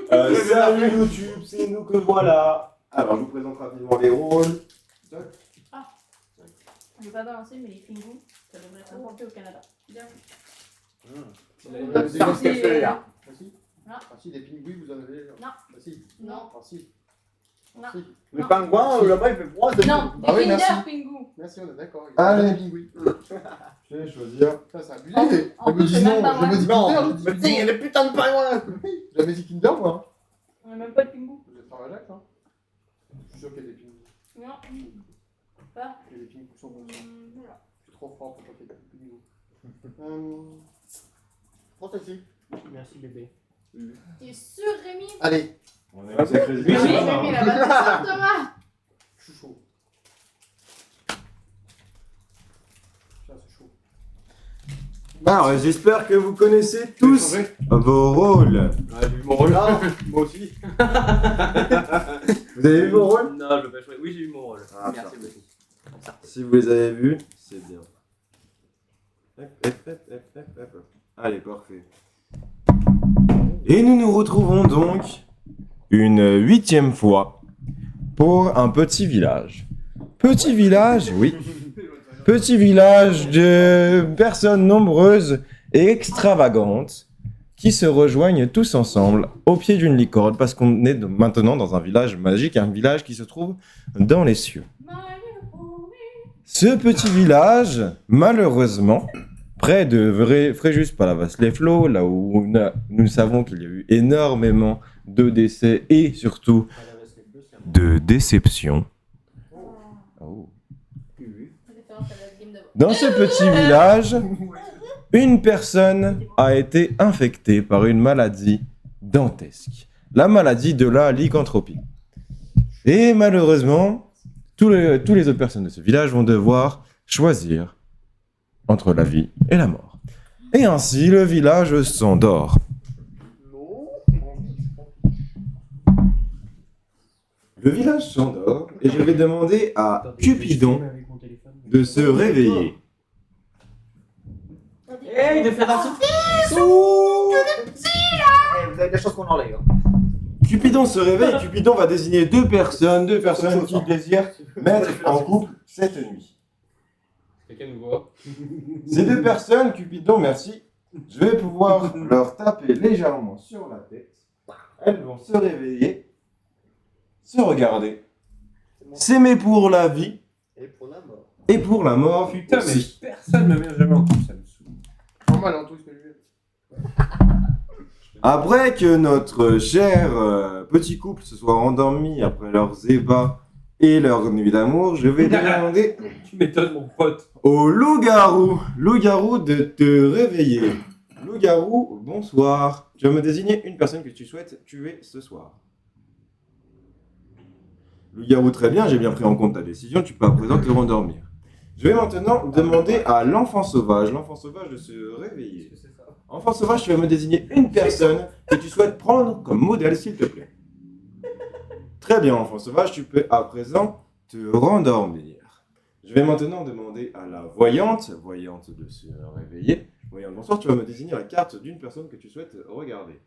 Salut YouTube, c'est nous que voilà. Alors je vous présente rapidement les rôles. Ah, je vais pas balancer, mais les pingous, ça devrait être importé au Canada. Bien. C'est dans ce café là. Ah si. Non. Ah si, des pingouins, vous en avez là. Non. Ah si. Non. Ah si. Non. Ah, si. Les pingouins, là-bas, il fait froid. Non, Ah oui, des merci. Kinder Pingou. Merci, on est d'accord. Allez. Des pingouins. Je vais choisir. Ça, c'est abusé. En Je me plus, dis c'est non, même pas je me vrai. dis Non, Kinder, je mais dis tiens, il y a des putains de pingouins. J'avais dit Kinder, moi. On a même pas de Pingou. Vous êtes à Jacques, hein. Je suis sûr qu'il y a des pingouins. Non. Pas. Il y a des pingouins qui sont bons. Voilà. Je suis trop fort pour pas qu'il y ait des pingouins. Prends celle-ci. Merci bébé. T'es sûr, Rémi? Allez, On est sacré Oui, Rémi, la batterie sort, Thomas. je suis chaud. Tiens, c'est chaud. Alors j'espère que vous connaissez tous vos rôles. Ah, j'ai vu mon rôle. Ah, moi aussi. Vous avez vu vos rôles? Non, je vais pas jouer. Oui, j'ai eu mon rôle. Ah, Merci ça. beaucoup. Si vous les avez vus, c'est bien. Hop. Allez, parfait. Et nous nous retrouvons donc une 8e fois pour un petit village. Petit village, oui. Petit village de personnes nombreuses et extravagantes qui se rejoignent tous ensemble au pied d'une licorne parce qu'on est maintenant dans un village magique, un village qui se trouve dans les cieux. Ce petit village, malheureusement, près de Fréjus-Palavas-les-Flots, là où nous savons qu'il y a eu énormément de décès et surtout de déceptions. Oh. Référence à la game d'avant. Dans ce petit village, une personne a été infectée par une maladie dantesque, la maladie de la lycanthropie. Et malheureusement, tous les autres personnes de ce village vont devoir choisir entre la vie et la mort. Et ainsi, le village s'endort. Le village s'endort et je vais demander à Cupidon de se réveiller. Hey, de faire un souffle. Vous avez de la chance qu'on enlève. Cupidon se réveille et Cupidon va désigner deux personnes qui désirent mettre en couple cette nuit. Quelqu'un nous voit. Ces deux personnes, Cupidon, merci, je vais pouvoir leur taper légèrement sur la tête. Elles vont se réveiller, se regarder, s'aimer pour la vie Et pour la mort. et pour la mort Putain, mais aussi. personne me met jamais en couple, ça me saoule. Normal, en tout ce que je veux. Après que notre cher petit couple se soit endormi après leurs ébats et leur nuit d'amour, je vais demander Tu m'étonnes, mon pote. au loup-garou de te réveiller. Loup-garou, bonsoir. Tu vas me désigner une personne que tu souhaites tuer ce soir. Loup-garou, très bien, j'ai bien pris en compte ta décision, tu peux à présent te rendormir. Je vais maintenant demander à l'enfant sauvage de se réveiller. Enfant sauvage, tu vas me désigner une personne que tu souhaites prendre comme modèle, s'il te plaît. Très bien, enfant sauvage, tu peux à présent te rendormir. Je vais maintenant demander à la voyante de se réveiller. Voyante, bonsoir, tu vas me désigner la carte d'une personne que tu souhaites regarder.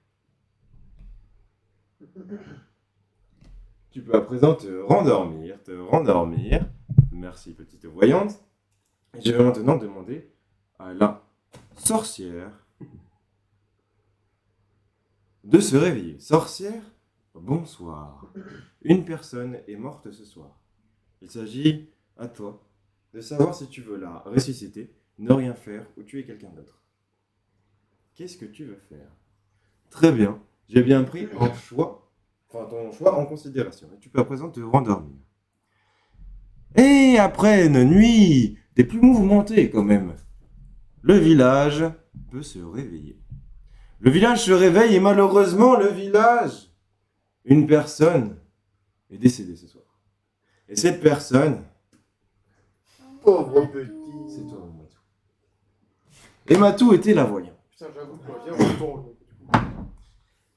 Tu peux à présent te rendormir. Merci, petite voyante. Et je vais maintenant demander à la sorcière de se réveiller. Sorcière, bonsoir. Une personne est morte ce soir. Il s'agit à toi de savoir si tu veux la ressusciter, ne rien faire ou tuer quelqu'un d'autre. Qu'est-ce que tu veux faire? Très bien, j'ai bien pris ton choix en considération. Et tu peux à présent te rendormir. Et après une nuit des plus mouvementées quand même, le village peut se réveiller. Le village se réveille et malheureusement une personne est décédée ce soir. Et cette personne, Pauvre petit. c'est toi, Matou. Et Matou était la voyante. Putain, j'avoue que moi, viens, on retourne.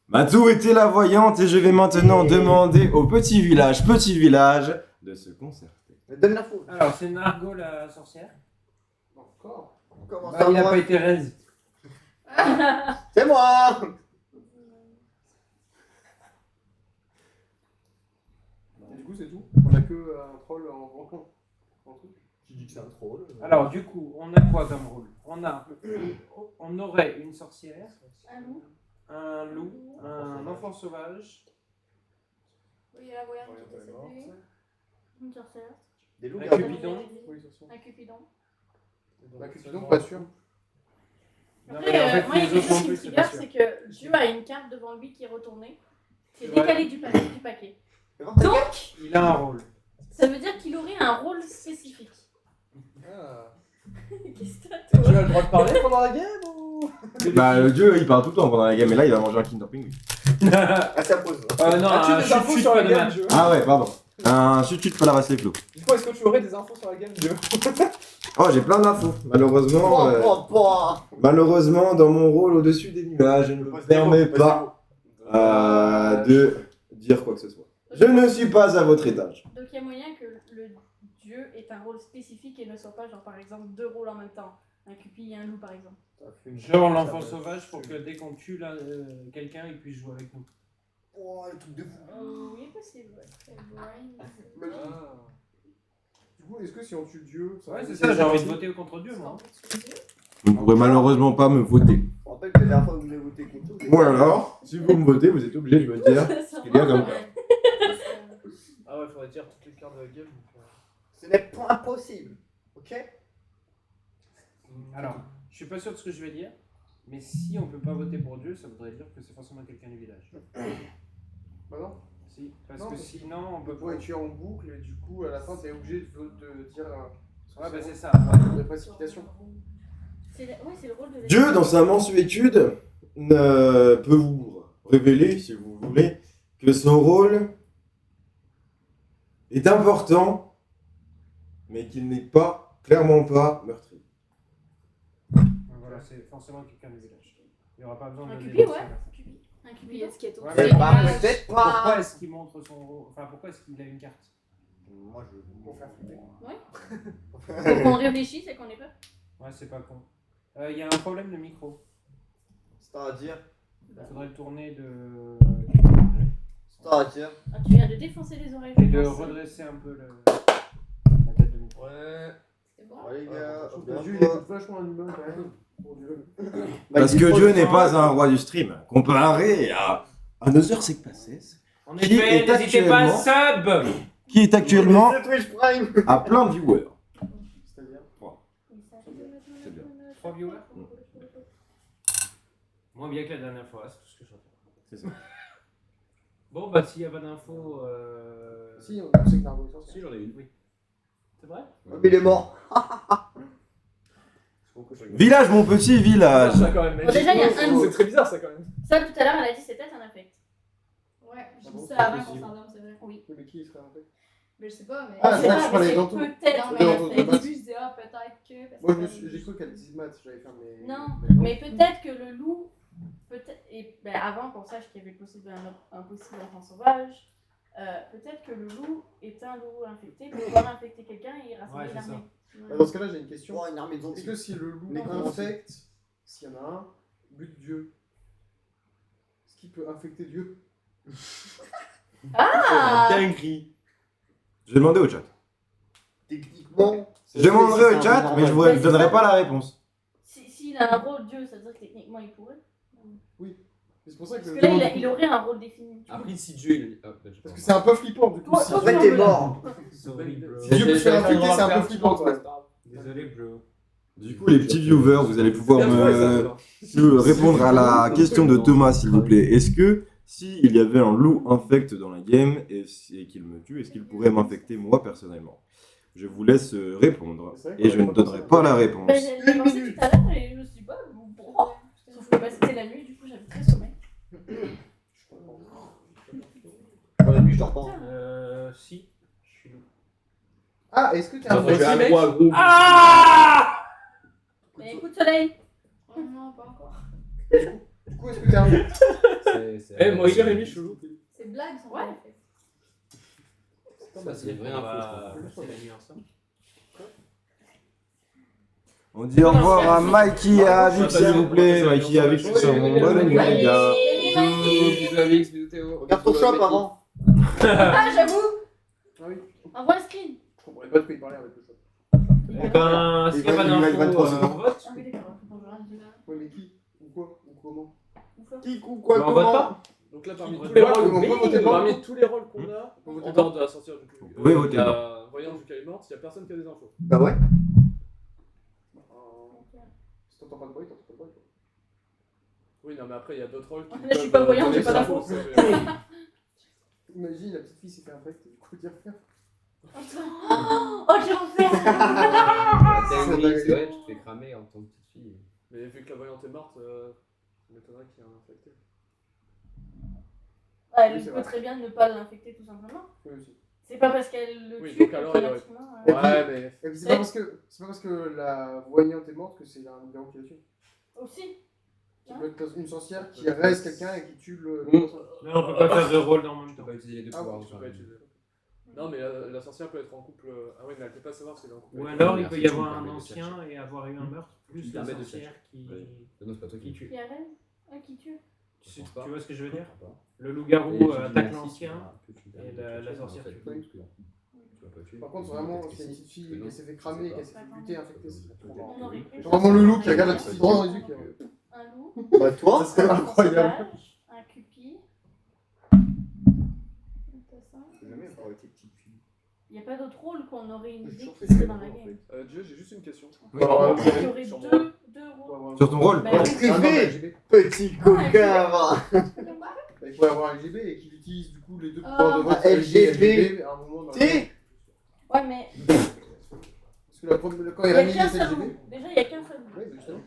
Matou était la voyante et je vais maintenant demander au petit village de se concerter. Mais donne la faute. Alors, c'est Margot la sorcière. Encore. Comment Bah, ça, il n'a moi pas été raise. C'est moi. c'est tout. On a que un troll en truc. Tu dis que c'est un troll. Alors, du coup, on a quoi comme rôle? On aurait une sorcière, un loup, un enfant sauvage, Oui, la voyante qui est décédée. Une sorcière. Des loups un garous. cupidon. Oui, c'est sûr. Un cupidon. Un cupidon, pas sûr. Non, Après, mais en fait, moi, il y a les quelque autres chose non qui me plus, c'est trigger, pas sûr. c'est que Dieu a une carte devant lui qui est retournée, qui est Ouais. décalée du paquet. Mais voir ta gueule. Donc, Il a un rôle. ça veut dire qu'il aurait un rôle spécifique. Ah. Qu'est-ce que Tu t'as, toi as le droit de parler pendant la game ou. Bah, le dieu, il parle tout le temps pendant la game, et là, il va manger un Kinder Penguin. Ah, ça pose. Non, As-tu un des infos chut-chut, sur la pas de game, match. Dieu? Ah ouais, pardon. Un chut-chut pas la race les flots. Du coup, est-ce que tu aurais des infos sur la game, Dieu? Oh, j'ai plein d'infos. Malheureusement, dans mon rôle au-dessus des nuages, je ne me permets pas de dire quoi que ce soit. Je ne suis pas à votre étage. Donc il y a moyen que le dieu ait un rôle spécifique et ne soit pas genre par exemple deux rôles en même temps. Un cupi et un loup par exemple. Genre l'enfant sauvage pour que dès qu'on tue quelqu'un, il puisse jouer avec nous. Oh, le truc de fou. Oui, possible. Mais- Du coup, est-ce que si on tue Dieu, ça Ouais, va c'est nous ça, j'ai aider envie de voter contre Dieu, moi. Vous ne pourrez malheureusement pas me voter. Je me rappelle que la dernière fois que vous avez voté contre nous. Ou alors, si vous me votez, vous êtes obligé de me dire ce qu'il y a comme ça. Ah ouais, faudrait dire toutes les cartes de la game. Ce n'est pas impossible. Ok? Alors, je suis pas sûr de ce que je vais dire, mais si on peut pas voter pour Dieu, ça voudrait dire que c'est forcément quelqu'un du village. Bah non. Si, parce Non, que parce sinon on On peut peut pas. pas tuer en boucle et du coup, à la fin, t'es obligé de dire. Ouais, bah c'est ça. De précipitation. C'est le rôle de Dieu, dans sa mansuétude, peut vous révéler, si vous voulez, que son rôle est important, mais qu'il n'est pas, clairement pas, meurtrier. Voilà, c'est forcément quelqu'un du village. Il n'y aura pas besoin Un de cupi, dénoncer, ouais. là. Un cupi, est-ce qu'il est Ouais, C'est mais pas, peut-être Pourquoi pas. est-ce qu'il montre son rôle? Enfin, pourquoi est-ce qu'il a une carte? Moi, je veux Pour faire flipper. Faut qu'on réfléchisse et qu'on ait peur. Ouais, c'est pas con. Il y a un problème de micro. C'est-à-dire. Il faudrait le tourner de. C'est-à-dire. Ah, tu viens de défoncer les oreilles. Et je de pense. redresser un peu la tête de micro. Ouais. C'est bon. Ouais, les gars. Je trouve que Dieu, il écoute vachement un humain quand même. Pour Dieu. Parce que Dieu n'est pas un roi du stream, comparé à Nother Secpasses, En Qui effet, est n'hésitez pas à sub! qui est actuellement C'est Twitch Prime. à plein de viewers. C'est-à-dire. C'est bien. 3 viewers? Moins bien que la dernière fois, c'est tout ce que j'entends. C'est ça. Bon, bah s'il n'y a pas d'infos. Si, on sait que Nargo est sorcier. Si, j'en ai une, oui. C'est vrai? Mais il est mort. Village, mon petit village. Bon, déjà, il y a un loup. C'est très bizarre ça quand même. Ça, tout à l'heure, elle a dit c'est peut-être un affect. Ouais, je Ah dis bon, ça c'est avant qu'on possible. s'endorme, c'est vrai. Oui. Mais qui serait un fait? Mais je sais pas, mais. Ah, On je sait crois que pas, je parlais mais dans c'est tout. peut-être Non, un mais dans au tout. affect. début, je disais, ah, peut-être que. parce Moi, que- j'ai cru qu'elle disait maths, j'allais faire mes. Non, mes- mais peut-être que le loup, peut-être, et ben, avant qu'on sache qu'il y avait possible un possible enfant sauvage, peut-être que le loup est un loup infecté pour pouvoir infecter quelqu'un et rassembler Ouais, c'est l'armée. Bah, dans ce cas-là, j'ai une question. Oh, une armée de Est-ce zombies. que si le loup Non. infecte, s'il y en a un, bute Dieu, est-ce qu'il peut infecter Dieu? Ah Dinguerie. Je vais demander au chat. Techniquement. Je demanderai au chat, mais je vous donnerai pas la réponse. S'il a un rôle Dieu, ça veut dire que techniquement il pourrait. C'est pour ça que. Parce que là, il aurait un rôle défini. Après, si Dieu il. Ah, bah, je Parce que c'est un peu flippant du coup. Toi- Si toi, En fait, t'es mort. Sorry, bro. Si Dieu peut se faire infecter, c'est un peu flippant quand même. Désolé, bro. Du coup, les petits viewers, vous allez pouvoir me répondre à la question de Thomas, s'il vous plaît. Est-ce que s'il y avait un loup infect dans la game et qu'il me tue, est-ce qu'il pourrait m'infecter moi personnellement? Je vous laisse répondre et je ne donnerai pas la réponse. Ben, j'ai pensé tout à l'heure et je me suis dit, bah, bon. Sauf que bah, c'était la nuit, du coup j'avais très sommeil. Dans la nuit, je dors pas. Si. Je suis loup. Ah, est-ce que t'es un Attends, je vais petit à mec? quoi, gros? Ah! Mais écoute, soleil. Oh non, pas encore. Du coup, est-ce que t'es un mec? Eh, moi, Jérémy, je suis loup. C'est blague, ça. Ouais. en fait. Ça, c'est une vraie info, je crois. C'est la nuit ensemble. On dit au revoir à Mikey et à Avix, s'il vous plaît. Mikey et Avix, c'est un bon nuit, les gars. Bisous, bisous, Avix, bisous, Théo. Regarde ton shop avant. Ah, j'avoue. Ah oui. Envoie un screen. Je comprenais pas de quoi il parlait avec le chat. Eh ben, s'il n'y a pas d'infos, on vote. Ah oui, d'accord. Bonjour. Ouais, mais qui? Ou quoi? Ou comment? Qui ou quoi, Bah, on vote comment? pas. Donc là, parmi Qui tous les vote rôles, on peut voter blanc. parmi tous les rôles qu'on a, On peut en voter dehors de la sorcière, Vous pouvez voter la voyante vu qu'elle est morte, il n'y a personne qui a des infos. Bah ouais. Si t'entends pas de bruit, t'entends pas de bruit. Quoi. Oui, non, mais après, il y a d'autres rôles qui. Là, je suis pas voyante, j'ai pas d'infos. Imagine, la petite fille s'est fait infecter, du coup, dire faire. Oh, j'ai enfer. C'est vrai, tu te fais cramer en tant que petite fille. Mais vu que la voyante est morte, ça m'étonnerait qu'il y ait un infecté. Ah, elle Oui, c'est peut vrai. très bien ne pas l'infecter tout simplement. Oui, aussi. C'est pas parce qu'elle le Oui, tue donc alors, il aurait- automatiquement. Ouais, mais. Et puis c'est pas parce que la voyante est morte que c'est un loup-garou qui l'a tué. Aussi. Ça peut être une sorcière qui reste quelqu'un et qui tue le. Non, on peut pas faire deux rôles en même Tu peux temps. pas utiliser les deux Ah, pouvoirs. Tu peux enfin, pas utiliser. Non, mais la sorcière peut être en couple. Ah oui, mais elle peut pas savoir si elle est en couple. Ou avec- alors il Merci, peut y tu me avoir un permets de ancien et avoir eu un meurtre, plus me la permets de sorcière qui Oui. Non, c'est pas toi qui qui tue. Qui arrête. Ah, qui tue. Tu pense pas. vois ce que je veux dire? Je comprends pas. Le Et loup-garou tu dis attaque merci, l'ancien. tu me et permets de la tuer, mais en sorcière fait, tue. tu vas pas tuer. Par contre, vraiment, s'il y a une petite fille qui s'est fait cramer et qu'elle s'est fait buter, infectée, ce serait trop marrant. On aurait pu Genre vraiment le loup qui regarde la petite fille droit dans les yeux. un loup, Bah toi. Ça serait un incroyable. sauvage, un cupi. Il n'y a pas d'autre rôle qu'on aurait une idée qui serait dans la game. Dieu, j'ai juste une question. Il y aurait Sur deux rôles. Sur ton rôle. Bah, En oui. privé. Petit coquin, va. Il pourrait avoir un LGB et qu'il utilise du coup les deux Ah, pouvoirs de vote. un LGB. à un moment dans le T. Ouais, mais Parce que quand il il n'y a a mis qu'un les seul LGB. loup. Déjà, il n'y a qu'un seul loup. Oui, justement.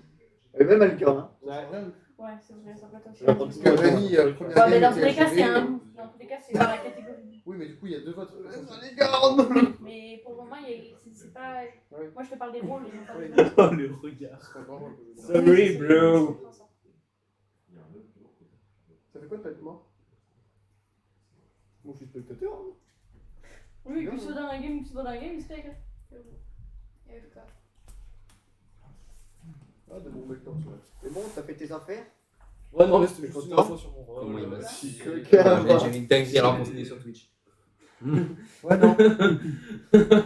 Et même Alcan, hein. Ouais, c'est vrai, ça peut être aussi. Parce Parce que Rémi, le premier Ouais, mais game, dans tous les était cas, c'est LGB. un loup. Dans tous les cas, c'est dans la catégorie. Oui, mais du coup, il y a deux votes. les gardes. Mais pour le moment, c'est pas. Ouais. Moi, je te parle des rôles. et non pas des Oui. rôles. Oh le regard. Ce serait dangereux, je veux dire. Sorry, bro. Ça fait quoi de pas être mort? Moi, je suis spectateur. Oui, que ce soit dans la game, que ce soit dans la game, c'est égal. Ah, de bon bec temps, C'est bon, t'as fait tes affaires? Ouais, non, mais c'était juste une content. info sur mon rôle. Comment il m'a Petit si coquin, va. j'ai une dinguerie à raconter sur Twitch. Ouais, non.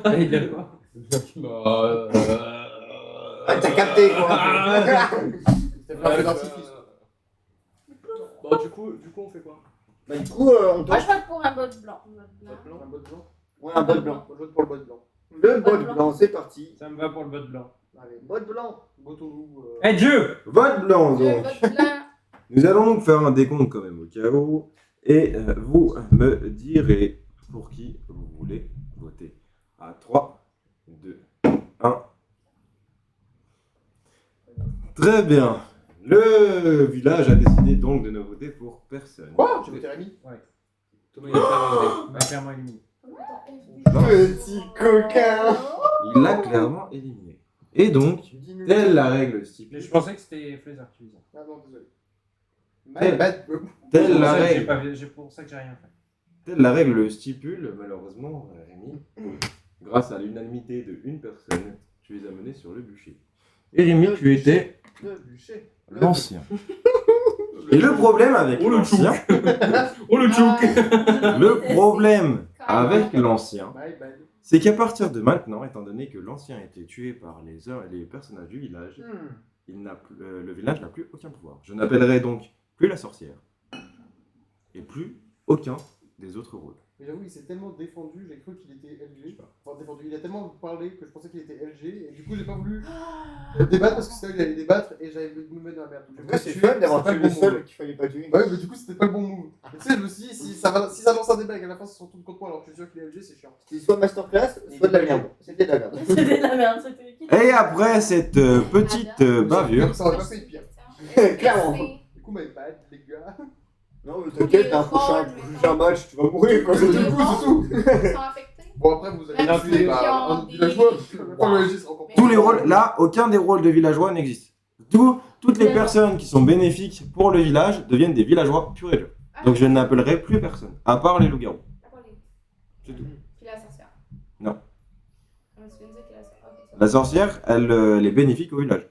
Ah, il a quoi? Ah, t'as capté, quoi. C'était pas un feu d'artifice. Bon, du coup, on fait quoi? Bah, du coup, on Moi, doit. je vote pour un bot blanc. Un bot blanc. Ouais, un bot blanc. Moi, je vote pour le bot blanc. Le bot blanc, c'est parti. Ça me va pour le bot blanc. Allez, Bot blanc. bot au loup. Eh Dieu! Vote blanc Je donc. vote blanc. Nous allons donc faire un décompte quand même au cas où. Et vous me direz pour qui vous voulez voter. À 3, 2, 1. Très bien. Le village a décidé donc de ne voter pour personne. Quoi? J'ai voté Rémi. Thomas, il a pas voté. Il m'a clairement éliminé. Petit coquin. Il l'a clairement éliminé. Et donc, telle la règle Mais stipule, je pensais que c'était Flézard qui faisait. Ah non, désolé. Eh, telle la règle. C'est pour ça que j'ai rien fait. Telle la règle le stipule, malheureusement, Rémi, grâce à l'unanimité de une personne, tu es amené sur le bûcher. Et Rémi, tu étais Le bûcher. l'ancien. Et le problème avec l'ancien, Oh le chouk! le problème avec l'ancien, Bye bye. c'est qu'à partir de maintenant, étant donné que l'ancien a été tué par les personnages du village, le village n'a plus aucun pouvoir. Je n'appellerai donc plus la sorcière. Et plus aucun des autres rôles. Mais j'avoue, il s'est tellement défendu, j'ai cru qu'il était LG. Enfin, défendu. Il a tellement parlé que je pensais qu'il était LG. Et du coup, j'ai pas voulu débattre parce que sinon il allait débattre et j'allais me mettre dans la merde. Donc, j'ai Après, c'est tué, fun d'avoir c'est pas tué le le bon seul move. qu'il fallait pas tuer. Ouais, mais du coup, c'était pas le bon move. Mais tu sais, je me suis dit, si ça lance un débat et qu'à la fin, ça se retourne contre moi alors que je suis sûr qu'il est LG, c'est chiant. C'était soit masterclass, soit de la merde. C'était de la merde. C'était de la merde, c'était qui? Et après cette petite bavure, Ça aurait pas fait de pire. Clairement. Du coup, my bad, les gars. Non, mais t'inquiète, t'as un prochain match, tu vas mourir quoi. C'est tout, c'est tout. Ils sont affectés. Bon, après, vous allez Même tuer ceux bah, qui ont un des- villageois. Pourquoi le LG sera encore tous les rôles, là, aucun des rôles de villageois n'existe. Toutes les personnes qui sont bénéfiques pour le village deviennent des villageois purs et durs. Donc je n'appellerai plus personne, à part les loups-garous. C'est tout. Puis la sorcière. Non. Ah, mais tu viens de dire que la sorcière. Ok, ça va. La sorcière, elle est bénéfique au village.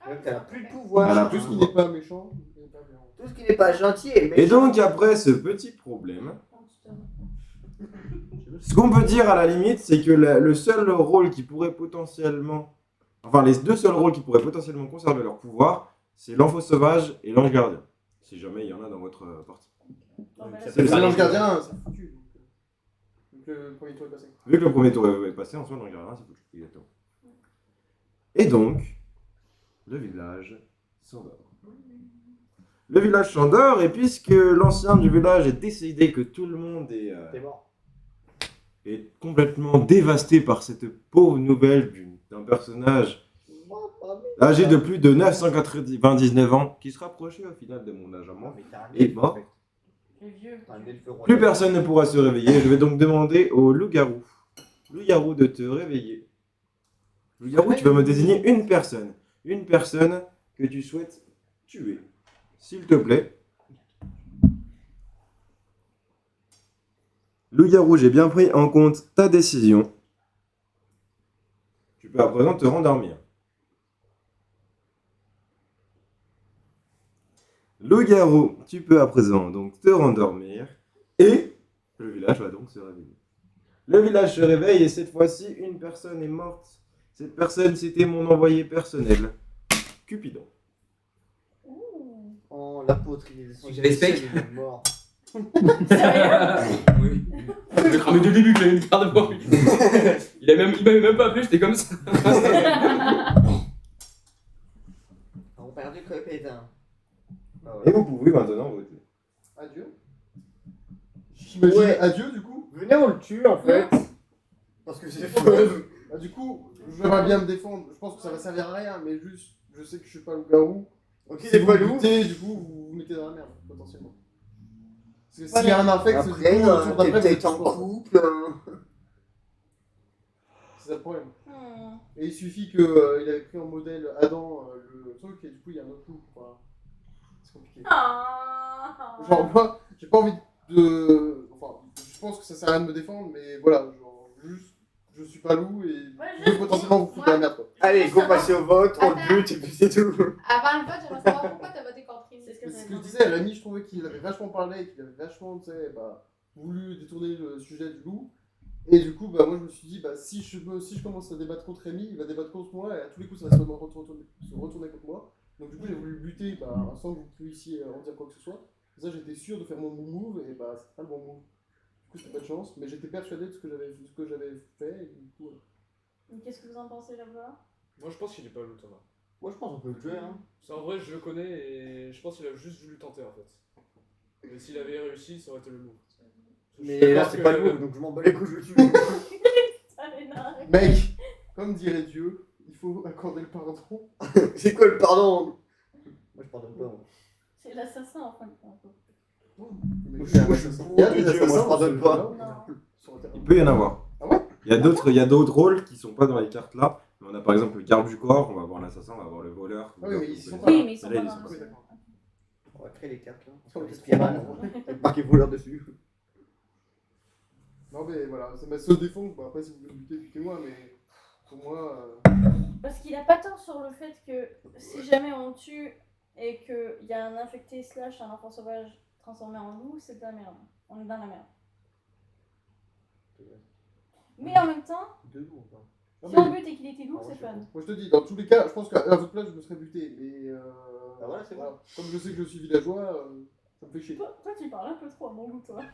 Ah, Elle a ok. plus de pouvoir. Elle a Tout plus ce de qui pouvoir. n'est pas méchant, n'est pas bien. Tout ce qui n'est pas gentil et méchant. Et donc après ce petit problème, Oh, putain. Je sais Ce qu'on peut dire à la limite, c'est que le seul rôle qui pourrait potentiellement... Enfin, les deux seuls rôles qui pourraient potentiellement conserver leur pouvoir, c'est l'enfant sauvage et l'ange gardien. Si jamais il y en a dans votre partie. Bon, bah, C'est le seul L'ange gardien, c'est foutu. Donc le premier tour est passé. Vu que le premier tour est passé, en soi, l'ange gardien, c'est foutu. Exactement. Et donc, le village s'endort. Le village s'endort, et puisque l'ancien du village est décidé que tout le monde T'es mort. est complètement dévasté par cette pauvre nouvelle d'un personnage âgé de plus de 999 ans, qui se rapprochait au final de mon âge à moi, et mort. Les vieux. Plus personne ne pourra se réveiller. Je vais donc demander au loup-garou. Loup-garou de te réveiller. Loup-garou, tu vas me désigner une personne. Une personne que tu souhaites tuer. S'il te plaît. Loup-garou, j'ai bien pris en compte ta décision. Tu peux à présent te rendormir. Loup-garou, tu peux à présent donc te rendormir. Et le village va donc se réveiller. Le village se réveille et cette fois-ci, une personne est morte. Cette personne, c'était mon envoyé personnel, Cupidon. Oh, l'apôtre, il est J'avais spec. il est mort. Sérieux? Oui. J'ai cramé dès le début que j'avais une carte de poids. Il m'avait même pas appelé, j'étais comme ça. On perd du copétin. Et vous pouvez maintenant voter. Adieu. J'imagine Ouais. adieu du coup. Venez, on le tue en fait. Parce que c'est fun. Bah, du coup, j'aimerais bien me défendre. Je pense que ça va servir à rien, mais juste, je sais que je suis pas loup-garou. Ok, Si c'est vous pas me loup. butez, du coup, vous vous mettez dans la merde, potentiellement. Parce que s'il Voilà. y a un infect, Après, du coup, le tour t'es d'après, vous peut-être êtes en mort. couple. C'est ça le problème. Hmm. Et il suffit qu'il avait pris en modèle Adam le truc, et du coup, il y a un autre loup. Voilà. C'est compliqué. Ah. Genre, moi, j'ai pas envie de. Enfin, je pense que ça sert à rien de me défendre, mais voilà, genre, juste, je suis pas loup et Ouais, je peux potentiellement vous foutre la merde, quoi. Allez, go passer au vote, on le bute et puis c'est tout. Avant le vote, j'aimerais savoir pourquoi t'as voté contre Rémi. C'est ce que Mais ça ce que je veut disais, Rémi, je trouvais qu'il avait vachement parlé, qu'il avait vachement, tu sais, voulu détourner le sujet du loup. Et du coup, moi, je me suis dit, si je commence à débattre contre Rémi, il va débattre contre moi, et à tous les coups, ça va se retourner contre moi. Donc, du coup, j'ai voulu le buter sans que vous puissiez en dire quoi que ce soit. Et ça, j'étais sûr de faire mon move, et c'est pas le bon move. Du coup, c'était pas de chance, mais j'étais persuadé de ce que j'avais fait, et du coup, dire. Qu'est-ce que vous en pensez là-bas? Moi, je pense qu'il est pas loup, Thomas. Moi, je pense qu'on peut le tuer, hein. Ça, en vrai, je le connais et je pense qu'il a juste voulu tenter en fait. Et s'il avait réussi, ça aurait été le move. Mais là, c'est pas le move, donc je m'en bats les couilles, je le tue. Ça m'énerve. Mec, comme dirait Dieu, il faut accorder le pardon. C'est quoi le pardon? Moi, je pardonne pas. Moi. C'est l'assassin en fin de compte. Mais Moi, il y a je un suis assassin. pour Il y a de des Dieu, moi, je assassins pardonne dans ce pas. jeu-là. Non. Sur Internet. Il peut y en avoir. Ah ouais? Il y a d'autres rôles qui sont pas dans les cartes là. On a par exemple le garde du corps, on va avoir l'assassin, on va avoir le voleur. Ah oui, mais ils sont pas Oui, mais ils sont Là, pas ils dans sont le pas. jeu. On va créer les cartes là. Oh, Les c'est spirales. trop marrant. Avec marqué voleur dessus. Non, mais voilà, c'est ma seule défense. Bon, après, si vous voulez me buter, butez-moi, mais pour moi. Parce qu'il a pas tort sur le fait que si jamais on tue et qu'il y a un infecté / un enfant sauvage transformé en loup, c'est de la merde. On est dans la merde. Mais en même temps, Deux loups, enfin. Non, si mais- on bute et qu'il était loup, Ah, c'est moi, fun. Moi, je te dis, dans tous les cas, je pense qu'à votre place, je me serais buté. Mais. Ah, voilà, c'est bon. Comme je sais que je suis villageois, ça me fait chier. Toi, tu parles un peu trop à mon goût, toi. Ouais,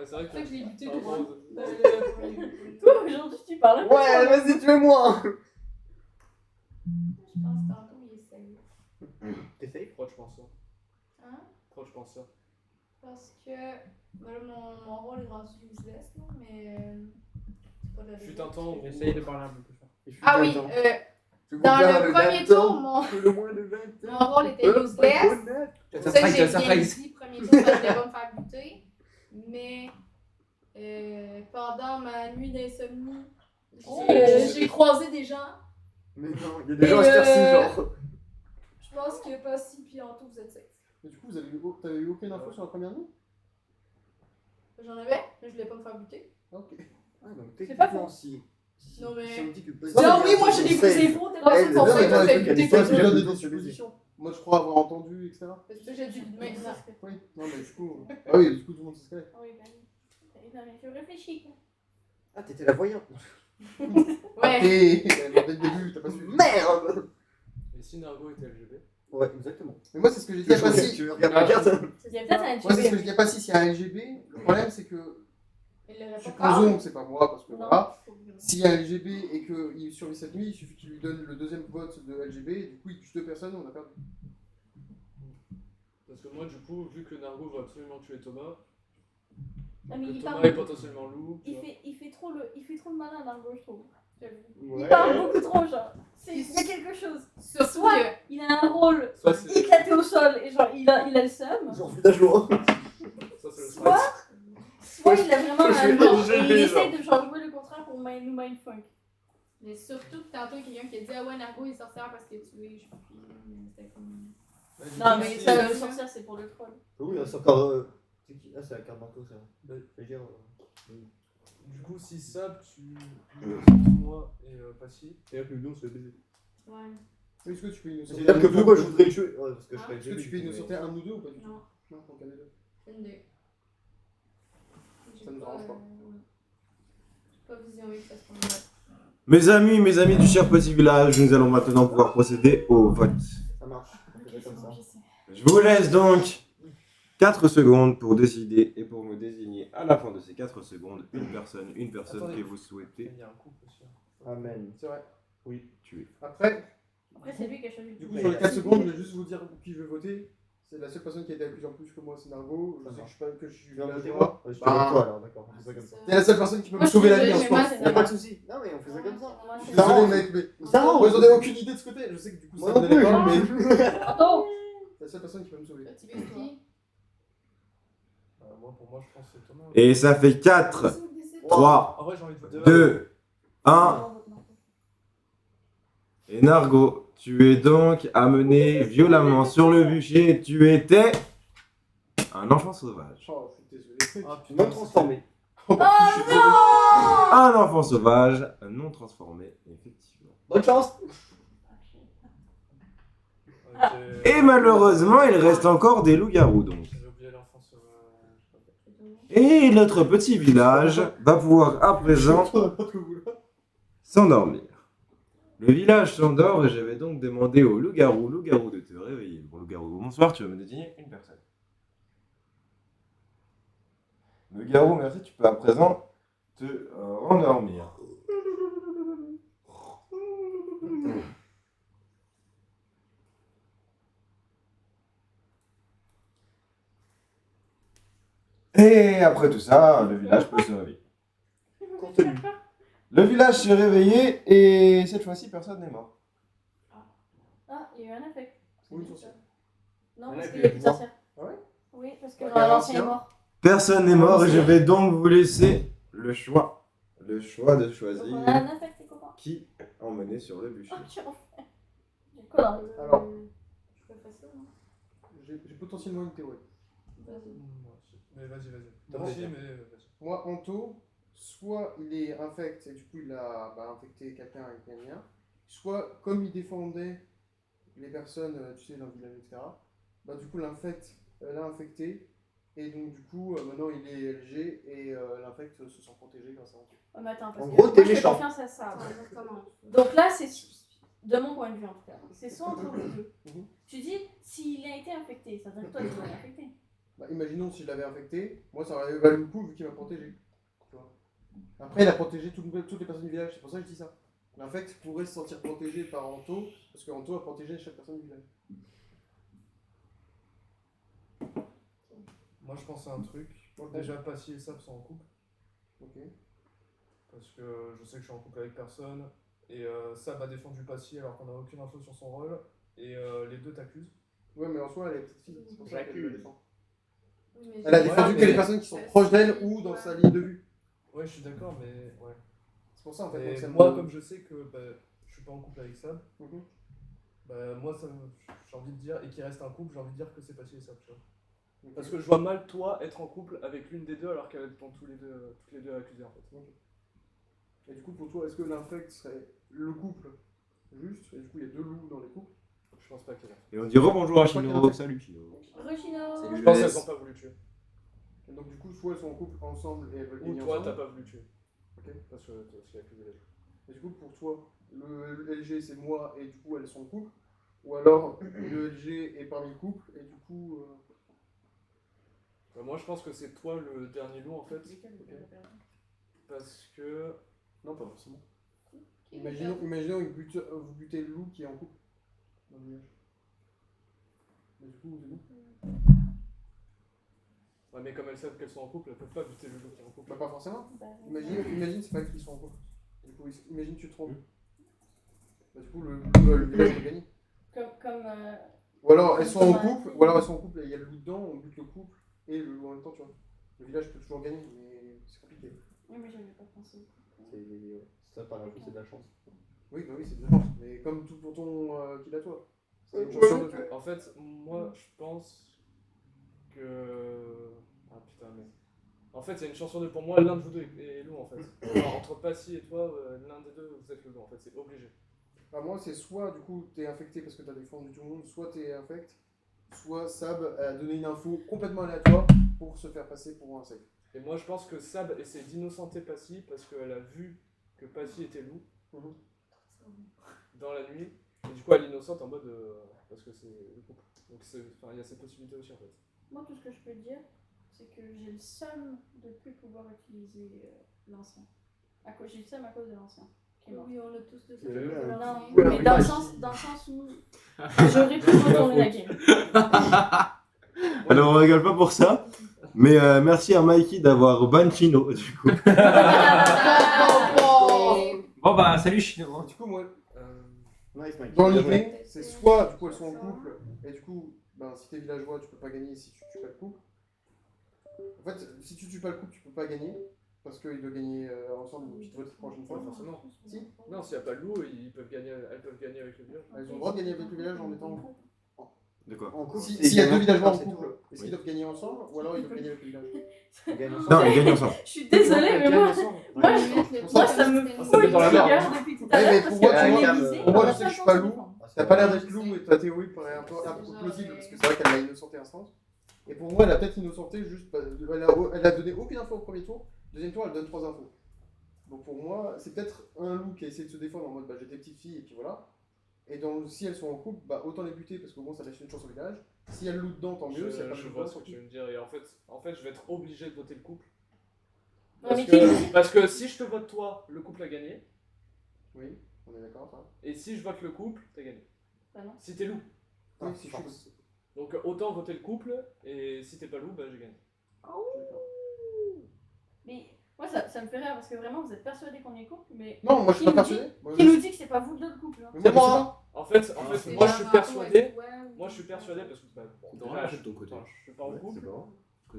c'est vrai C'est pour ça que je l'ai buté par tout rapport droit. aux- Toi, aujourd'hui, tu parles un peu trop. Ouais, vas-y, tuez-moi. Je pense que tantôt il essaye. T'essayes? Pourquoi tu penses ça? Hein? Pourquoi tu penses ça? Parce que là, mon rôle est rendu useless, là, mais c'est pas de la Fut un temps où- J'essaye de parler un peu plus fort. Ah oui, dans le premier tour, mon moins de 20 mon rôle était useless. C'est pour ça que j'ai bien dit premier tour, ça devait pas me faire buter. Mais pendant ma nuit d'insomnie, j'ai croisé des gens. Mais non, il y a des gens à cette heure-ci, genre. Je pense que Passy puis Anto, vous êtes safe. Mais du coup, t'avais eu aucune info sur la première nuit? J'en avais, mais je voulais pas me faire buter. Ok. Ah, donc C'est pas techniquement, si. Non, mais- Si on dit que Non, oui, moi j'ai des coups infos, t'es rentré pour non, ça, mais toi, non, t'as mais buté toi, quelqu'un. tu Je viens donne de des suppositions. Moi, je crois avoir entendu, etc. C'est ça que j'ai dit maintenant. Oui, non, mais du coup. Ah oui, du coup, tout le monde s'escalade. Oui, ben oui. Non, mais je réfléchis. Ah, t'étais la voyante. Ah, Ouais. dès le début, t'as pas suivi. Merde. Et si Nargo était LGBT? Ouais, exactement. Mais moi, c'est ce que j'ai dit à Passy. Tu regardes la carte. Il y a peut-être un Moi, c'est ce que LGBT. je dis à Passy, s'il y a un LGB, le problème, c'est que, Il l'aurait pas supposons que c'est pas moi, parce que Non. voilà, s'il y a un LGB et qu'il survit cette nuit, il suffit qu'il lui donne le deuxième vote de LGB, et du coup, il tue 2 personnes, on a perdu. Parce que moi, du coup, vu que Nargo va absolument tuer Thomas, Ah, mais que il Thomas parle est beaucoup. potentiellement loup. tu vois. Il fait trop le malin, Nargo, je trouve. Il Ouais. parle beaucoup trop, genre. Il y a quelque chose. Surtout Soit que. il a un rôle Soit c'est éclaté au sol et genre il a le seum. J'en fous d'un jour. ça, c'est le Soit, soit il a vraiment Je un vais rôle LGB, et il genre. essaie de genre jouer le contraire pour nous mindfunk. Mais surtout que tantôt, quelqu'un qui a dit ah ouais, Nargo est sorcière parce que tu es. Je sais pas qui, mais c'était comme. Non, mais ça, le sorcière, c'est pour le troll. Oui, c'est encore. C'est qui? Ah, c'est la carte d'Anto, ça. Je veux dire. Du coup, si Sab, tu moi et Passy. C'est-à-dire que nous, on se fait baiser. Ouais. Est-ce que tu peux nous sortir C'est-à-dire que moi, je voudrais le tuer. Ouais, parce que je Ah. serais Est-ce que tu peux nous sortir un ou deux ou pas du tout? Non, Non, donc un des deux. une deux. Ça nous arrange pas. Ouais. J'ai pas visionné que ça se passe. Mes amis du cher Petit Village, nous allons maintenant pouvoir procéder au vote. Ça marche. On fait ça comme ça. Je vous laisse donc 4 secondes pour décider et pour me désigner à la fin de ces 4 secondes une personne Attendez. que vous souhaitez Il y a un couple aussi. Amen. C'est vrai. tuer. Après, Après, c'est lui qui a choisi le du coup, Mais sur les il a 4 six secondes, je vais juste vous dire pour qui je vais voter. C'est la seule personne qui a été accusée en plus que moi, c'est Nargo. Je sais que je suis pas que je suis Tu vas voter villageois. moi? Je te vote toi alors, d'accord. On fait ça comme ça. T'es la seule personne qui peut me Moi, je sauver suis la vie en désolée, ce mais moment. moi, Y'a pas de soucis. Non, mais on fait ça comme ça. Moi, Je suis c'est- désolé, mais Ça moi, j'en ai aucune idée de ce côté. Je sais que du coup, Moi ça non me donnait plus. pas, mais Attends. c'est la seule personne qui peut me sauver. Tu veux qui? Moi, pour moi, je pense que c'est Thomas. Et ça fait 4, 3, En vrai, j'ai envie de voter. 2, 1. Et Nargo, tu es donc amené violemment sur le bûcher. Tu étais un enfant sauvage. Oh, je suis désolé. Ah, Non transformé. Un enfant sauvage non transformé, effectivement. Bonne chance. Ok. Et malheureusement, il reste encore des loups-garous donc. J'ai oublié l'enfant sauvage. Et notre petit village va pouvoir à présent s'endormir. Le village s'endort et je vais donc demander au loup-garou de te réveiller. Bon loup-garou, bonsoir, tu vas me désigner une personne. Loup-garou, merci, tu peux à présent te rendormir. Et après tout ça, le village peut se réveiller. Contenu. Le village s'est réveillé et cette fois-ci, personne n'est mort. Ah, il y a eu un affect. Ou une sorcière. Non, Il y en a parce qui qu'il y a est plus de mort. sorcière. Ah ouais? Oui, parce que Ouais, l'ancien est l'ancien. mort. Personne n'est mort et je vais donc vous laisser le choix. Le choix de Donc choisir on a un affect, c'est comment? qui emmener sur le bûcher. Oh, tu en fais. J'ai quoi dans le- Alors. Je peux faire ça, non? J'ai potentiellement une théorie. Mais vas-y. T'as Moi aussi, plaisir. mais vas-y. Moi, Anto, soit il est infect et du coup il a infecté quelqu'un avec quelqu'un, soit comme il défendait les personnes, tu sais, dans le village, etc., bah du coup l'infect l'a infecté et donc du coup maintenant il est LG et l'infect se sent protégé grâce à Anto. Oh, mais attends, parce En que gros, moi, t'es je fais méchant. confiance à ça. Ouais, exactement. Donc là, c'est de mon point de vue en tout cas. C'est soit entre vous deux. Mhm. Tu dis, s'il a été infecté, ça veut dire que toi, tu l'as infecté. Bah, imaginons si je l'avais infecté, moi ça aurait valu le coup vu qu'il m'a protégé. Tu vois. Après il a protégé toutes les personnes du village, c'est pour ça que je dis ça. L'infect pourrait se sentir protégé par Anto, parce que Anto a protégé chaque personne du village. Moi, je pense à un truc. Ok. Déjà, Passy et Sab sont en couple. Ok. Parce que je sais que je suis en couple avec personne. Et Sab a défendu Passy alors qu'on n'a aucune info sur son rôle. Et les deux t'accusent. Ouais, mais en soi elle est petite fille, c'est pour ça qu'elle le défend. Oui, mais Elle a j'ai- défendu Ouais, que les mais- personnes qui sont proches d'elle ou dans sa ligne de vue. Ouais, je suis d'accord, mais ouais. C'est pour ça en fait. Et donc, ça moi, me- comme je sais que je suis pas en couple avec Sab, Mhm. moi, j'ai envie de dire, et qu'il reste un couple, j'ai envie de dire que c'est Passy et Sab, tu vois. Ok. Parce que je vois mal toi être en couple avec l'une des deux alors qu'elle est toutes les deux accusées en fait. Et du coup, pour toi, est-ce que l'infect serait le couple juste et du coup il y a deux loups dans les couples? Je pense pas qu'elle a. Et on dit rebonjour à Chino. Salut Chino. Regino. Salut. Je pense qu'elles ont pas voulu tuer. Et donc du coup, soit elles sont en couple ensemble et elles veulent Ou gagner toi, ensemble. t'as pas voulu tuer. Ok. Parce que t'as aussi la privilège. Et du coup, pour toi, le LG c'est moi et du coup elles sont en couple. Ou alors le LG est parmi le couple et du coup. Bah, moi, je pense que c'est toi le dernier loup en fait. Parce que. Non, pas forcément. Qui Imaginons vous butez le loup qui est en couple dans le village. Mais du coup, vous êtes où? Ouais, mais comme elles savent qu'elles sont en couple, elles peuvent pas buter le loup qui est en couple. Bah, pas forcément. Imagine c'est pas qu'ils sont en couple. Du coup, imagine tu te trompes. Bah, du coup, le village peut gagner. Ou alors elles sont en couple, et il y a le loup dedans, on bute le couple et le loup en même temps, tu vois. Le village peut toujours gagner, mais c'est compliqué. Oui, mais j'avais pas pensé. Ça, par exemple, c'est de la chance. Oui, bah oui, c'est de la chance. Mais comme tout pour ton kill à toi. C'est une chance sur deux. En fait, moi, je pense que. Ah putain, mais. En fait, il y a une chance sur deux. Pour moi, l'un de vous deux est loup en fait. Alors, entre Passy et toi, l'un des deux, vous êtes le loup en fait, c'est obligé. Bah, moi, c'est soit du coup t'es infecté parce que t'as défendu tout le monde, soit t'es infect, soit Sab a donné une info complètement aléatoire pour se faire passer pour un safe. Et moi, je pense que Sab essaie d'innocenter Passy parce qu'elle a vu que Passy était loup dans la nuit. Et du coup, elle l'innocente en mode. Parce que c'est le couple. Donc, il y a cette possibilité aussi en fait. Moi, tout ce que je peux dire, c'est que j'ai le seum de plus pouvoir utiliser l'ancien. J'ai le seum à cause de l'ancien. Oui, on a tous de ça. Non, mais dans le sens où j'aurais pu retourner la game. Alors on rigole pas pour ça, mais merci à Mikey d'avoir ban Chino du coup. Bon bah salut Chino. Du coup, moi, Nice, Mike. dans l'idée, c'est soit du coup elles sont en couple, et du coup, ben, si t'es villageois, tu peux pas gagner si tu tues pas le couple. En fait, si tu tues pas le couple, tu peux pas gagner, parce qu'ils doivent gagner ensemble une petite vote la prochaine fois. Pas forcément. Si. Non, s'il n'y a pas de loup, elles peuvent gagner avec le village. Elles ont le droit de gagner avec le village en étant en couple. De quoi? En couple, S'il y a deux villageois en c'est couple, tout. est-ce qu'ils doivent gagner ensemble, ou alors ils doivent gagner avec le village? On gagne ensemble. Non, ils gagnent ensemble. Je suis désolée, mais moi, ça me fout le dans la merde. regard depuis tout à Ouais, mais l'heure pour parce moi, que tu tu vois, m'es visé. pour moi, on je a sais que je suis pas pas le temps loup. de défendre. T'as pas l'air d'être loup et ta théorie paraît un peu plausible parce que c'est vrai qu'elle l'a innocenté instant. Et pour moi, elle a peut-être innocenté juste. Elle a donné aucune info au premier tour. Deuxième tour, elle donne 3 infos. Donc pour moi, c'est peut-être un loup qui a essayé de se défendre en mode bah, j'étais petite fille et puis voilà. Et donc si elles sont en couple, bah autant les buter parce qu'au moins ça laisse une chance au village. S'il y a le loup dedans, tant mieux. S'il y a pas Je le loup vois dedans, ce que tant tu pis. veux me dire. Et en fait, je vais être obligé de voter le couple. Ouais, Parce mais qui nous dit parce que si je te vote toi, le couple a gagné. Oui, on est d'accord, ça. Et si je vote le couple, t'as gagné. Bah non. Si t'es loup. Oui, si je suis Donc autant voter le couple, et si t'es pas loup, bah j'ai gagné. Mais moi, ça me fait rire parce que vraiment, vous êtes persuadés qu'on est couple, mais Non, moi je suis Qui pas nous dit- persuadé. Moi, qui je- nous dit que c'est pas vous le deux le couple hein. Mais C'est je sais moi. En fait, C'est moi je suis genre, persuadé. ouais, Moi je suis persuadé parce que bah, bon, C'est déjà, normal, de ton côté. je suis pas en couple. C'est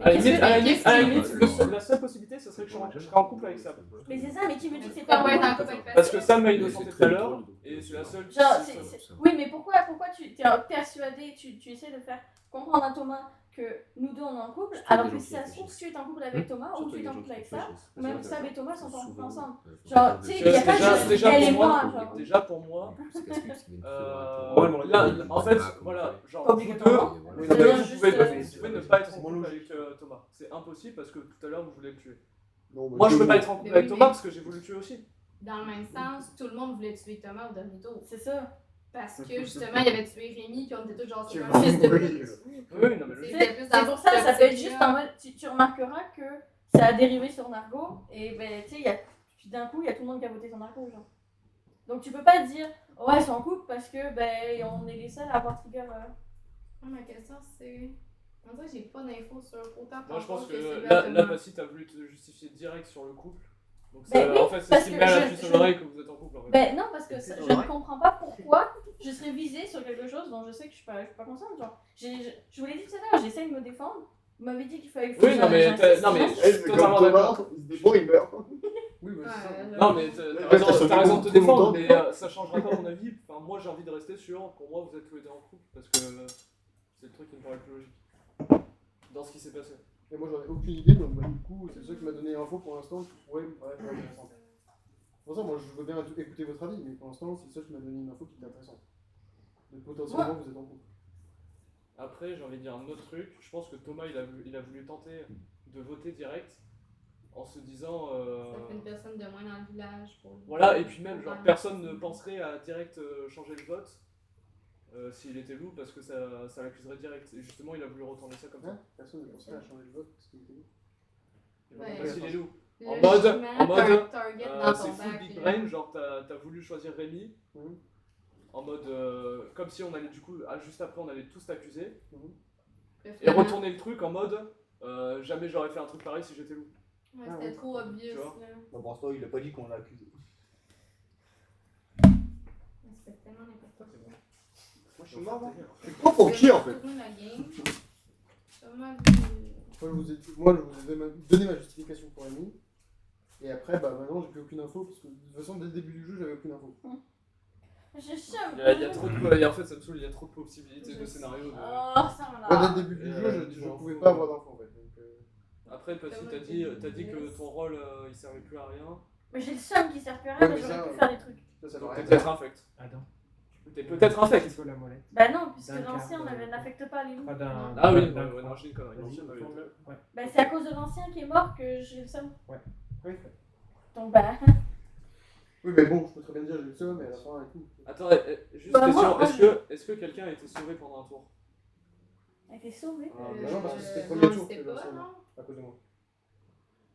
À la Mais limite, qu'est-ce que la seule possibilité, ce serait que je serais en couple avec Sam. Mais c'est ça, mais qui me dit que c'est pas pas être en vous couple avec Parce que personne. Sam m'a innocenté tout à l'heure, et c'est la seule. Genre, c'est- Oui, mais pourquoi tu t'es persuadé, tu essaies de faire comprendre à Thomas que nous deux on est en couple, alors que si ça se trouve, tu es en couple avec Thomas ou tu es en couple avec Sam, ou même Sam et Thomas sont en couple ensemble. Genre, tu sais, il y a pas juste elle et moi, genre. Déjà pour moi, en fait, voilà, genre, Pas vous obligatoirement. deux, Oui, vous non, mais deux, juste, vous pouvez ne pas être en c'est couple mon avec Thomas. C'est impossible parce que tout à l'heure vous voulez le tuer. Non, Moi je peux pas être en Mais couple oui, avec Thomas mais- parce que j'ai voulu le tuer aussi. Dans le même sens, tout le monde voulait tuer Thomas au dernier tour. C'est ça. Parce que justement, il avait tué Rémi, puis on était tous genre, c'est Tu un vois, fils de oui. pute. Oui, non mais C'est- logique. C'est pour ça, ça peut être juste en mode, tu remarqueras que ça a dérivé sur Nargo, et ben, tu sais, puis d'un coup, il y a tout le monde qui a voté sur Nargo, genre. Donc tu peux pas dire, ouais, ils sont en couple parce que, ben, on est les seuls à avoir trigger. Ma question, c'est. On dirait que j'ai pas d'infos sur autant Moi je pense c'est que là, là, Thomas. Passy t'as voulu te justifier direct sur le couple. Donc Ben oui, en fait c'est parce ce qui que me met à la je- puce je- à l'oreille que vous êtes en couple en fait. Ben non, parce que Et ça, c'est je vrai. ne comprends pas pourquoi je serais visée sur quelque chose dont je sais que je suis pas consciente. Genre, je vous l'ai dit tout à l'heure, j'essaie de me défendre. Vous m'avez dit qu'il fallait que Oui, non mais je suis totalement d'accord. Il se débrouille, il meurt. Oui, bah, c'est ça. Non mais t'as raison de te défendre, mais ça changera pas mon avis. Enfin, moi j'ai envie de rester sur, pour moi vous êtes tous les deux en couple, parce que c'est le truc qui me paraît le plus logique. Dans ce qui s'est passé. Et moi j'en ai aucune idée, donc bah, du coup c'est le seul qui m'a donné l'info pour l'instant qui pourrait me paraître intéressant. Pour ça, moi je veux bien écouter votre avis, mais pour l'instant c'est le seul qui m'a donné une info qui était intéressante. Donc potentiellement vous êtes en couple. Après j'ai envie de dire un autre truc, je pense que Thomas il a voulu tenter de voter direct en se disant. Ça fait une personne de moins dans le village. Voilà, et puis même, genre, personne ne penserait à direct changer le vote s'il était loup parce que ça l'accuserait direct. Et justement, il a voulu retourner ça comme ça. Personne ne penserait à changer le vote parce qu'il était loup. Parce qu'il est loup. En Logiquement, mode, target dans c'est ton full bac. big brain, genre t'as voulu choisir Rémi, en mode comme si on allait du coup, juste après on allait tous t'accuser, et retourner le truc en mode jamais j'aurais fait un truc pareil si j'étais loup. Ouais, c'était trop obvious. Tu vois. Là. Bon, pour l'instant, il a pas dit qu'on l'a accusé. C'est tellement n'importe quoi. Moi, je suis mort. Je suis pas pour qui en fait? Tourner la game. Moi, je vous ai donné ma justification pour Amy. Et après, bah maintenant, j'ai plus aucune info. Parce que de toute façon, dès le début du jeu, j'avais aucune info. J'ai chaud. Il y a trop de. En fait, ça me saoule, il y a trop de possibilités de scénarios. Oh, ça m'en Moi, a. dès le début du jeu, je pouvais pas avoir d'infos en fait. Donc, Après, parce que t'as dit que ton rôle il servait plus à rien. Mais j'ai le seum qui sert plus à rien, mais j'aurais pu faire des trucs. ça Donc va t'es peut-être infect. Attends. T'es peut-être infect. Sur la molette. Bah non, puisque D'un l'ancien quart, n'affecte pas les loups. Pas d'un. Ah oui, d'un- non, j'ai une connerie. Vas-y, L'ancien m'avait tourne-le. été. Ouais. Bah c'est à cause de l'ancien qui est mort que j'ai le seum. Oui. Donc bah. Oui, mais bon, je peux très bien dire j'ai eu ça, mais à la fin et tout. Attends, juste Bah, question, moi, est-ce que quelqu'un a été sauvé pendant un tour? Elle a été sauvée. Bah non, parce que c'était le non, premier tour c'était que pas, l'ancien non? à cause de moi.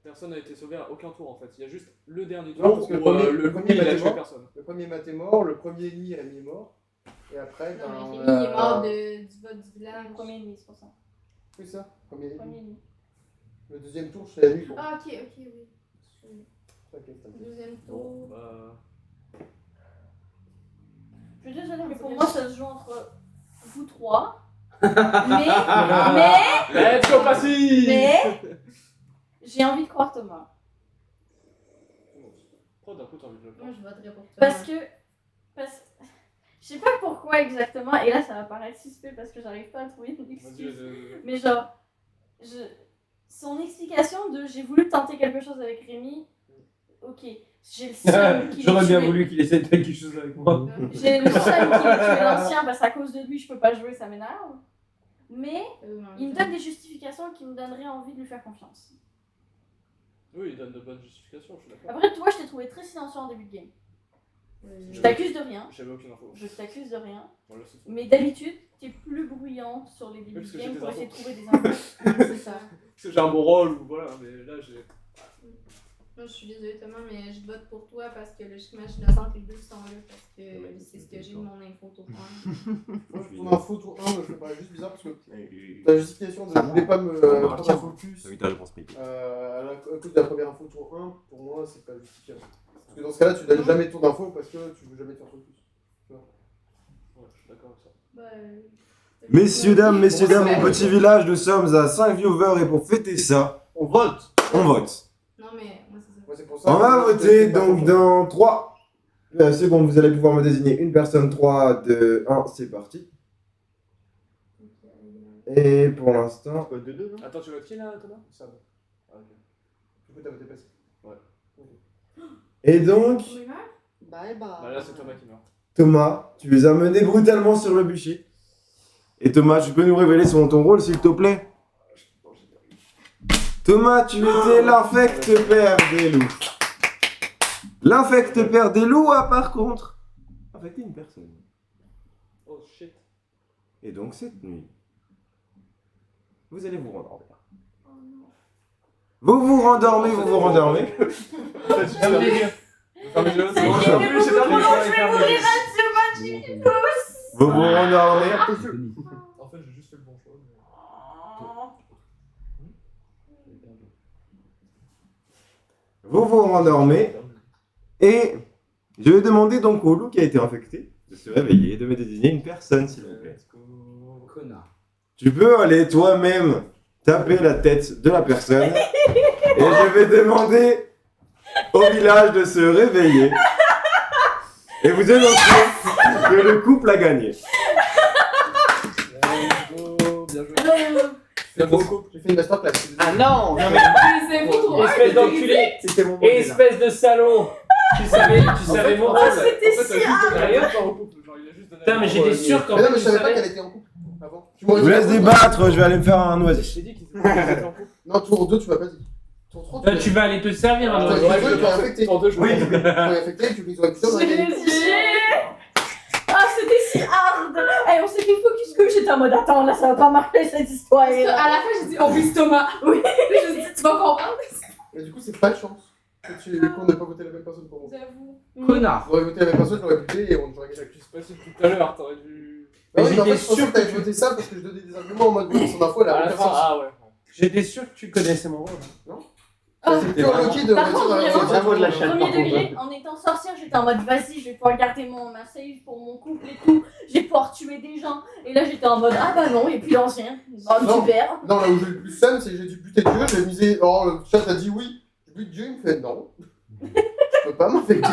Personne n'a été sauvé à aucun tour en fait. Il y a juste le dernier tour Non, parce que où le premier- le le loup premier il a était tué mort. personne. Le premier Matt est mort, le premier ennemi Rémi est mort. Et après, Non, ben, mais on Rémi a- est mort du vote du village. Le premier ennemi, c'est pour ça. Oui, ça. Premier Le premier ennemi. ennemi. Le deuxième tour, c'est la nuit. Bon. Ah, ok, oui. T'inquiète. Deuxième Bon, tour. bah. Je suis désolée, mais pour c'est moi bien. ça se joue entre vous trois. mais Let's go, Passy! j'ai envie de croire Thomas. Pourquoi d'un coup t'as envie de le faire? Moi, je voterais pour toi. Je sais pas pourquoi exactement, et là ça va paraître suspect parce que j'arrive pas à trouver une Vas-y, excuse. vas-y. Mais genre, son explication de j'ai voulu tenter quelque chose avec Rémi, ok, j'ai le seum qu'il ait J'aurais bien tué. voulu qu'il essaie de faire quelque chose avec moi. J'ai le seum qu'il ait tué l'ancien parce qu'à cause de lui je peux pas jouer, ça m'énerve. Mais il me donne des justifications qui me donneraient envie de lui faire confiance. Oui, il donne de bonnes justifications, je suis d'accord. Après, toi, je t'ai trouvé très silencieux en début de game. Je Je t'accuse de rien. J'avais aucune info. Je t'accuse de rien. Bon, là, c'est tout. Mais d'habitude, t'es plus bruyant sur les débuts parce de que game j'ai pour des essayer de infos. trouver des infos. C'est ça. Parce que j'ai un bon rôle ou voilà, mais là j'ai. Moi, je suis désolée, Thomas, mais je vote pour toi parce que logiquement, je suis innocente, les deux sont là parce que c'est ce que j'ai de mon info tour 1. Moi, ton info tour 1, je me paraît juste bizarre parce que ta justification de je voulais pas me prendre un focus Oui, ta réponse, Mickey. à cause de la première info tour 1, pour moi, c'est pas justifiable. Parce que dans ce cas-là, tu donnes jamais ton info parce que tu veux jamais te faire focus. Tu vois. Ouais, je suis d'accord avec ça. Bah, Messieurs, dames, mon petit village, nous sommes à 5 viewers et pour fêter ça, On vote. on vote. Non, mais moi, c'est ça. Moi, c'est pour ça On va que voter c'est pas donc confiant. dans 3 secondes. Vous allez pouvoir me désigner une personne. 3, 2, 1, c'est parti. Et pour l'instant. Quoi, 2-2, non? Attends, tu votes qui là, Thomas? Ça va. Ah, ok. Du coup, t'as voté passé. Et donc, Bye bye. Bah là, c'est Thomas qui meurt. Thomas, tu les as menés brutalement sur le bûcher. Et Thomas, tu peux nous révéler ton rôle, s'il te plaît? Thomas, tu étais l'infect père des loups. L'infect père des loups a par contre infecté une personne. Oh shit. Et donc cette nuit, vous allez vous rendormir. Vous vous rendormez, vous vous rendormez. Fermez les yeux, c'est bon, C'est j'ai terminé. je vais mourir à ce match. Vous vous rendormez. En fait, j'ai juste fait le bon choix. Vous vous rendormez. Et je vais demander donc au loup qui a été infecté de se réveiller et de me désigner une personne, s'il vous plaît. Connard. Tu peux aller toi-même taper la tête de la personne. Et je vais demander au village de se réveiller. Et vous annoncer que le couple a gagné. Bien joué. C'est un beau couple. J'ai fait une masterclass. Ah non. Non, mais C'est vous trois. espèce d'enculé. C'était mon moment. Espèce de salaud. Tu savais mon rôle. C'était si Putain, mais j'étais sûr qu'en Mais non, fait mais tu je savais pas savais. qu'elle était en couple avant. Tu Je vous laisse débattre, je vais aller me faire un Je noisy. t'ai dit qu'ils étaient en couple. Non, tour 2, tu m'as pas dit. Là, tu vas aller te servir. Toi, alors. tu joues, tu es infecté. Pour 2 jours. Tu es infecté, tu les aurais plutôt dans la qualité. Ah, c'était si hard. On s'est fait focus que j'étais en mode attends, là ça va pas marcher cette histoire. Parce qu'à la fin, j'ai dit, on vise Thomas. Oui. Je me suis dit, tu vas comprendre. Et du coup, c'est pas de chance qu'on n'ait pas voté la même personne pour moi. J'avoue. Connard. J'aurais voté la même personne, j'aurais buté et on aurait gagné. Je sais pas si tout à l'heure, t'aurais dû. Bah oui, j'étais en fait, je pensais sûr que t'avais que tu- voté ça parce que je donnais des arguments en mode oui, son info, elle a À la aucun fin, sens. ah ouais. J'étais sûr que tu connaissais mon rôle. C'est plus Rocky de Par contre, Rocky. vraiment, de la chaîne, premier par degré, en étant sorcière, j'étais en mode vas-y, je vais pouvoir garder ma save pour mon couple et tout. Je vais pouvoir tuer des gens. Et là, j'étais en mode ah bah non, et puis l'ancien. Bah, Non. super. Non, là où j'ai eu le plus seum, c'est que j'ai dû buter Dieu, j'ai misé. Oh, le chat a dit oui. Je bute Dieu, il me fait non. Je peux pas m'infecter.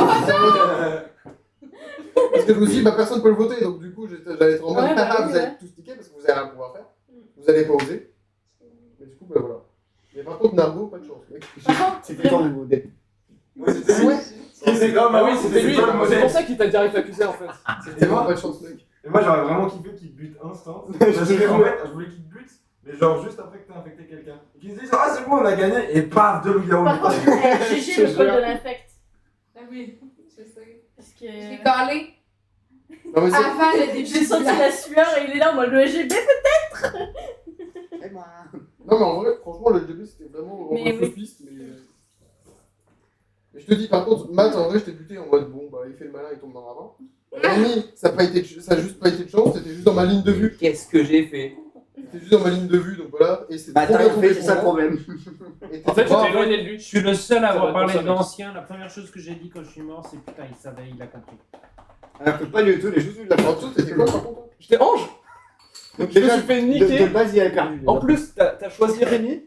Parce que je me suis dit, bah personne peut le voter, donc du coup, j'allais être en mode Ouais, bah ah, oui, vous allez ouais. tout sticker parce que vous allez rien pouvoir faire. Vous allez pas oser. Mais du coup, bah voilà. Mais par contre, Nargo, pas de chance, mec. Par contre, C'était quand le modèle? Ouais, c'était lui. C'est comme Ah oui, c'était lui. C'est pour ça qu'il t'a direct accusé en fait. C'était vraiment pas de chance, mec. Et moi j'aurais vraiment kiffé qu'il te bute instant. Parce que en fait, je voulais qu'il te bute, mais genre juste après que t'aies infecté quelqu'un. Et qu'il se dise ah c'est bon on a gagné et paf de loup par contre, GG le code de l'infect. Ah oui, je sais. Parce Je l'ai que. collé Non, mais c'est. avant le début. J'ai senti la sueur et il est là en mode le GB. Et moi. Non, mais en vrai, franchement, le LGB c'était vraiment en Mais mode oui. fausse piste. Mais je te dis, par contre, Matt, en vrai, je t'ai buté en mode bon, bah il fait le malin, il tombe dans le ravin. Rémi, ça a juste pas été de chance, c'était juste dans ma ligne de vue. Qu'est-ce que j'ai fait? C'était juste dans ma ligne de vue, donc voilà. Et c'est Bah, trop t'as bien rien tombé fait, c'est pour ça le moi. problème. Et En fait, t'étais pas- j'étais éloigné de lui. Je suis le seul à avoir Ça va parlé être de pour ça, l'ancien. La première chose que j'ai dit quand je suis mort, c'est putain, il a compris. Alors que pas du tout, les choses de la En dessous, t'étais quoi par contre? J'étais ange. Donc Je me suis fait niquer. De base, il avait perdu. En plus, t'as choisi Rémi.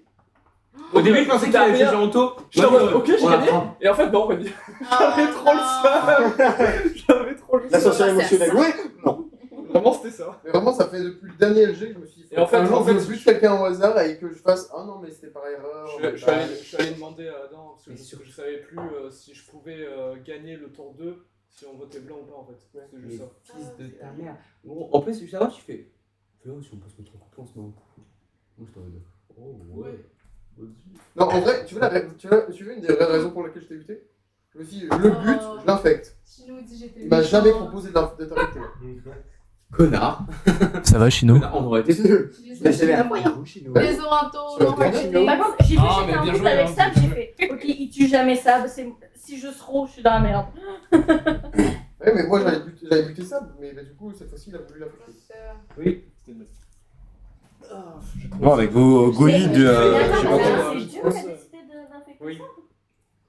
Au début, je pensais qu'il allait choisir Anto. J'étais en mode ok, j'ai On la gagné. prend. Et en fait, non, Rémi. J'avais trop le seum. J'avais trop le seum. L'ascenseur émotionnel. Ouais. Non. Vraiment, c'était ça. Mais vraiment, ça fait depuis le dernier LG que je me suis dit, Et en fait, un jour, en fait, je bute quelqu'un au hasard et que je fasse ah non, mais c'était par erreur. Je suis allé demander à Adam parce que je savais plus si je pouvais gagner le tour 2 si on votait blanc ou pas en fait. C'est Mais juste ça. fils de ta mère. Bon, en plus, juste avant, tu fais. Fais si on passe notre coup en ce moment. Moi, je t'en dis. Oh, ouais. Vas-y. Non, en vrai, tu veux une des vraies raisons pour lesquelles je t'ai buté? Je me suis dit, je le bute, je l'infecte. Chino dit j'étais Il m'a méchant. jamais proposé d'être infecté. Connard. Ça va, Chino? Connard, on aurait été deux. Mais c'est la moyen. Les Orantos, Sur on va le gagner. Par contre, j'ai vu Ah, j'étais mais en bien couple joué, avec hein. Sab, j'ai fait ok, il tue jamais Sab, si je throw, je suis dans la merde. Ouais, mais moi j'avais buté ça, mais bah, du coup, cette fois-ci, il a voulu l'infecter. Oui. Non, avec vos goïdes, Mais je sais attends, pas mais quoi. c'est Dieu qui a décidé d'infecter Oui. ça.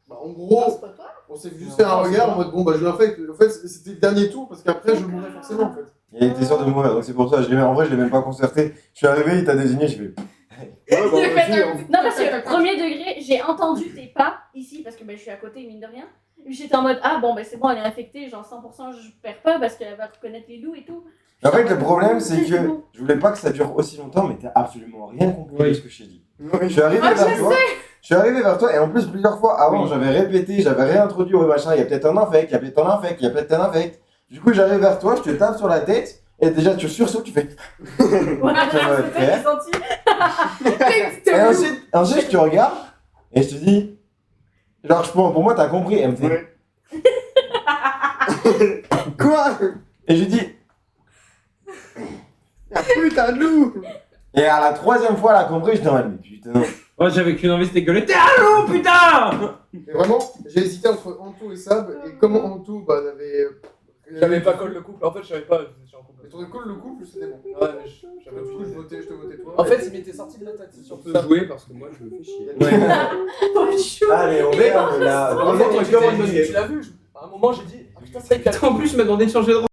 Bah, en gros, C'est pas toi? on s'est juste fait un regard en mode bon, bah je l'infecte. En fait, c'était le dernier tour parce qu'après, je mourrais forcément en fait. Il était sûr de mourir, donc c'est pour ça, en vrai je l'ai même pas concerté. Je suis arrivé, il t'a désigné, je fais. Ouais, Il a fait vas-y, un on- petit- Non, parce que premier degré, j'ai entendu tes pas ici, parce que je suis à côté, mine de rien. Et j'étais en mode ah bon, c'est bon, elle est infectée, genre 100%, je perds pas parce qu'elle va reconnaître les loups et tout. En fait, le problème, c'est que je voulais pas que ça dure aussi longtemps, mais t'as absolument rien compris de ce que je t'ai dit. Je suis arrivé vers toi, et en plus, plusieurs fois avant, j'avais répété, j'avais réintroduit au machin, il y a peut-être un infect, il y a peut-être un infect, il y a peut-être un infect. Du coup, j'arrive vers toi, je te tape sur la tête, et déjà, tu sursautes, tu fais. Voilà, Ça va c'est ça que faire. j'ai senti. Et ensuite, je te regarde, et je te dis. Genre, pour moi, t'as compris. Elle me fait. Ouais. Quoi? Et je lui dis. Ah putain de loup! Et à la troisième fois, elle a compris, je dis, mais putain. Moi, j'avais qu'une envie, c'était de gueuler. T'es un loup, putain! Et vraiment, j'ai hésité entre Anto et Sab, et comme Anto n'avait. J'avais pas call le couple. En fait, je savais pas. J'étais en couple. Mais t'aurais call le couple, c'était bon. Ouais, mais j'avais Du coup, plus. je te votais toi. En fait, il m'était sorti de la tête. C'est On surtout peut ça. jouer parce que moi, je me fais chier. Bonjour. Allez, on verra. En fait, tu l'as vu. À un moment, j'ai dit ah putain, ça y est, En plus, il m'a demandé de changer de